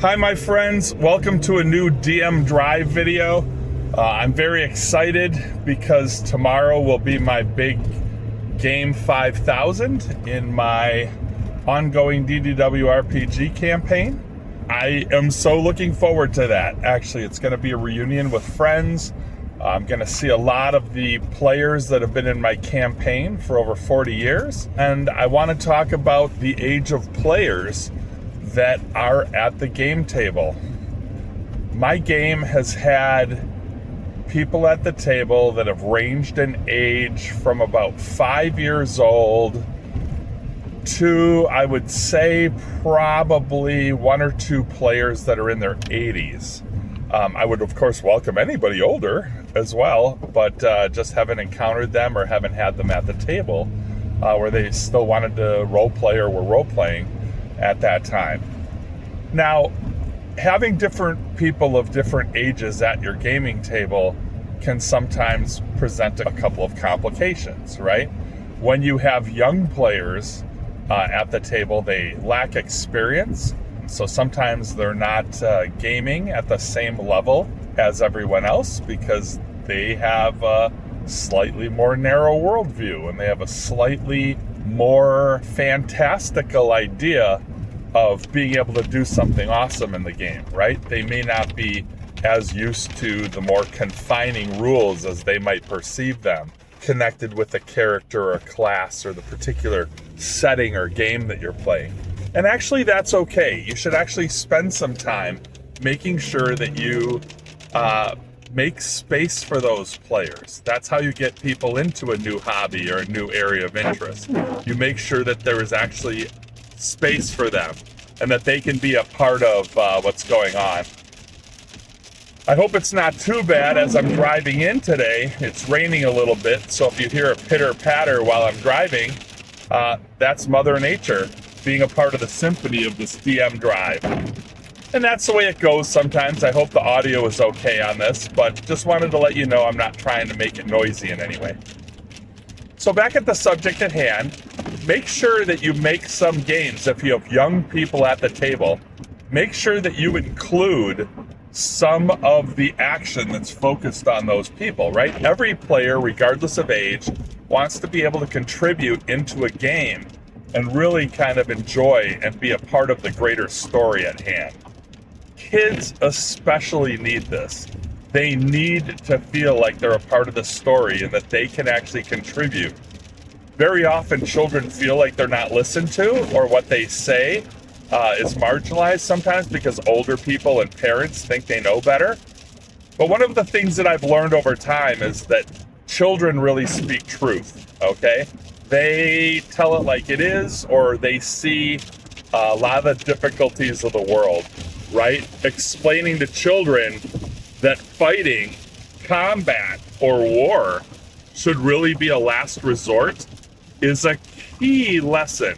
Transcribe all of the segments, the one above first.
Hi my friends, welcome to a new DM Drive video. I'm very excited because tomorrow will be my big game 5000 in my ongoing DDWRPG campaign. I am so looking forward to that. Actually, it's going to be a reunion with friends. I'm going to see a lot of the players that have been in my campaign for over 40 years. And I want to talk about the age of players that are at the game table. My game has had people at the table that have ranged in age from about 5 years old to, I would say, probably 1 or 2 players that are in their 80s. I would, of course, welcome anybody older as well, but just haven't encountered them or haven't had them at the table where they still wanted to role play or were role playing at that time. Now, having different people of different ages at your gaming table can sometimes present a couple of complications, right? When you have young players at the table, they lack experience, so sometimes they're not gaming at the same level as everyone else because they have a slightly more narrow worldview and they have a slightly more fantastical idea of being able to do something awesome in the game, right? They may not be as used to the more confining rules as they might perceive them, connected with a character or a class or the particular setting or game that you're playing. And actually, that's okay. You should actually spend some time making sure that you make space for those players. That's how you get people into a new hobby or a new area of interest. You make sure that there is actually space for them and that they can be a part of what's going on. I hope it's not too bad as I'm driving in today. It's raining a little bit, so if you hear a pitter patter while I'm driving, that's Mother Nature being a part of the symphony of this DM Drive. And that's the way it goes sometimes. I hope the audio is okay on this, but just wanted to let you know I'm not trying to make it noisy in any way. So back at the subject at hand, make sure that you make some games. If you have young people at the table, make sure that you include some of the action that's focused on those people, right? Every player, regardless of age, wants to be able to contribute into a game and really kind of enjoy and be a part of the greater story at hand. Kids especially need this. They need to feel like they're a part of the story and that they can actually contribute. Very often children feel like they're not listened to or what they say is marginalized sometimes because older people and parents think they know better. But one of the things that I've learned over time is that children really speak truth, okay? They tell it like it is, or they see a lot of the difficulties of the world, right? Explaining to children that fighting, combat, or war should really be a last resort is a key lesson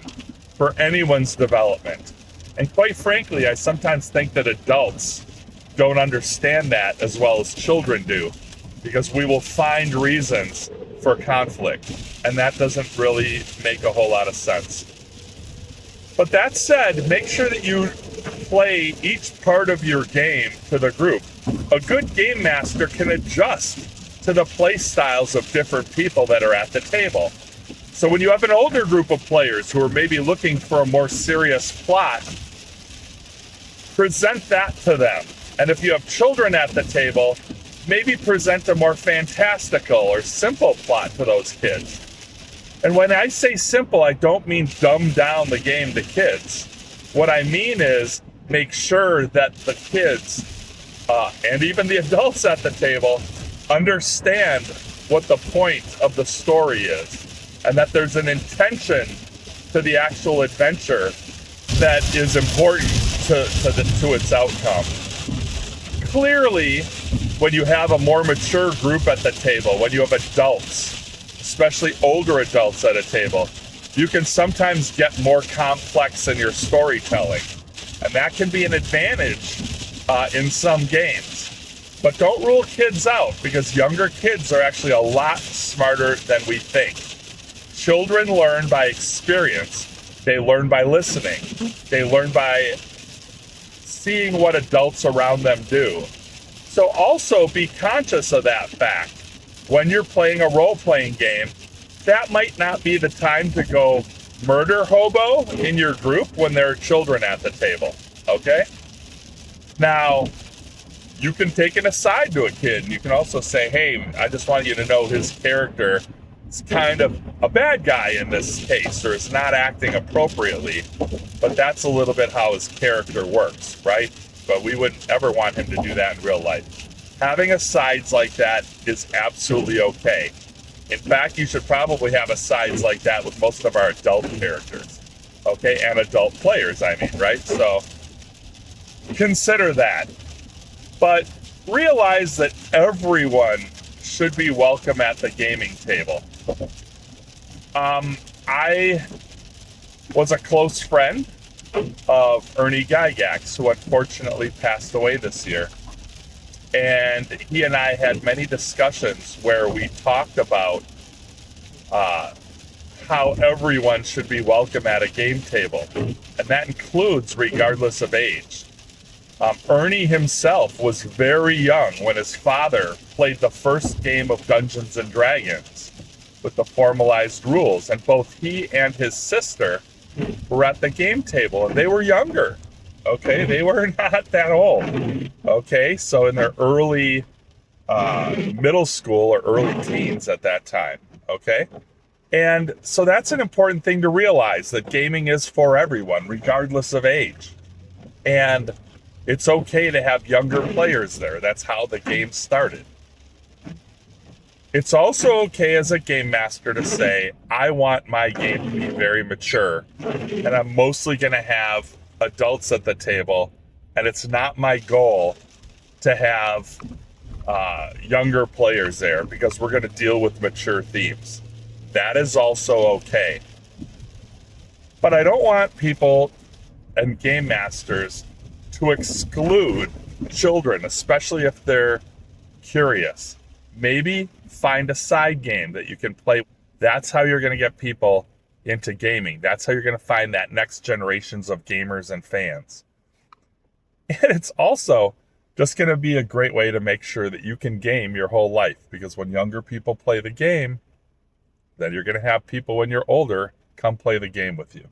for anyone's development. And quite frankly, I sometimes think that adults don't understand that as well as children do, because we will find reasons for conflict, and that doesn't really make a whole lot of sense. But that said, make sure that you play each part of your game to the group. A good game master can adjust to the play styles of different people that are at the table. So when you have an older group of players who are maybe looking for a more serious plot, present that to them. And if you have children at the table, maybe present a more fantastical or simple plot to those kids. And when I say simple, I don't mean dumb down the game to kids. What I mean is make sure that the kids and even the adults at the table understand what the point of the story is, and that there's an intention to the actual adventure that is important to its outcome. Clearly, when you have a more mature group at the table, when you have adults, especially older adults at a table, you can sometimes get more complex in your storytelling. And that can be an advantage in some games. But don't rule kids out, because younger kids are actually a lot smarter than we think. Children learn by experience. They learn by listening. They learn by seeing what adults around them do. So also be conscious of that fact. When you're playing a role-playing game, that might not be the time to go murder hobo in your group when there are children at the table, okay? Now, you can take an aside to a kid, and you can also say, hey, I just want you to know his character is kind of a bad guy in this case, or is not acting appropriately, but that's a little bit how his character works, right? But we wouldn't ever want him to do that in real life. Having asides like that is absolutely okay. In fact, you should probably have asides like that with most of our adult characters, okay? And adult players, I mean, right? So consider that. But realize that everyone should be welcome at the gaming table. I was a close friend of Ernie Gygax, who unfortunately passed away this year. And he and I had many discussions where we talked about how everyone should be welcome at a game table. And that includes regardless of age. Ernie himself was very young when his father played the first game of Dungeons and Dragons with the formalized rules. And both he and his sister were at the game table, and they were younger. Okay, they were not that old. Okay, so in their early middle school or early teens at that time. Okay, and so that's an important thing to realize, that gaming is for everyone, regardless of age. And it's okay to have younger players there. That's how the game started. It's also okay as a game master to say, I want my game to be very mature, and I'm mostly going to have adults at the table, and it's not my goal to have younger players there because we're going to deal with mature themes. That is also okay. But I don't want people and game masters to exclude children, especially if they're curious. Maybe find a side game that you can play. That's how you're going to get people into gaming. That's how you're going to find that next generations of gamers and fans. And it's also just going to be a great way to make sure that you can game your whole life, because when younger people play the game, then you're going to have people when you're older come play the game with you.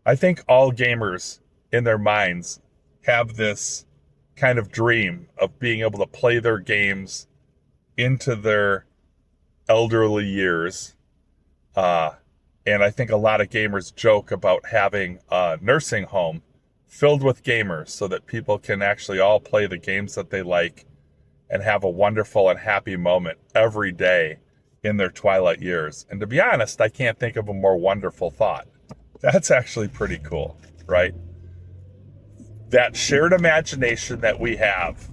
I think all gamers in their minds have this kind of dream of being able to play their games into their elderly years. And I think a lot of gamers joke about having a nursing home filled with gamers so that people can actually all play the games that they like and have a wonderful and happy moment every day in their twilight years. And to be honest, I can't think of a more wonderful thought. That's actually pretty cool, right? That shared imagination that we have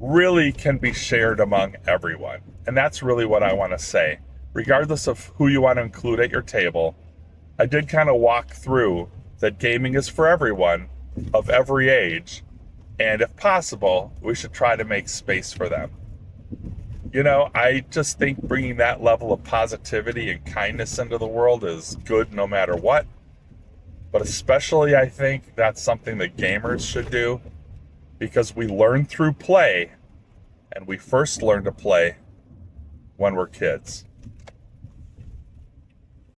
really can be shared among everyone. And that's really what I want to say. Regardless of who you want to include at your table, I did kind of walk through that gaming is for everyone of every age. And if possible, we should try to make space for them. You know, I just think bringing that level of positivity and kindness into the world is good no matter what. But especially I think that's something that gamers should do, because we learn through play, and we first learn to play when we're kids.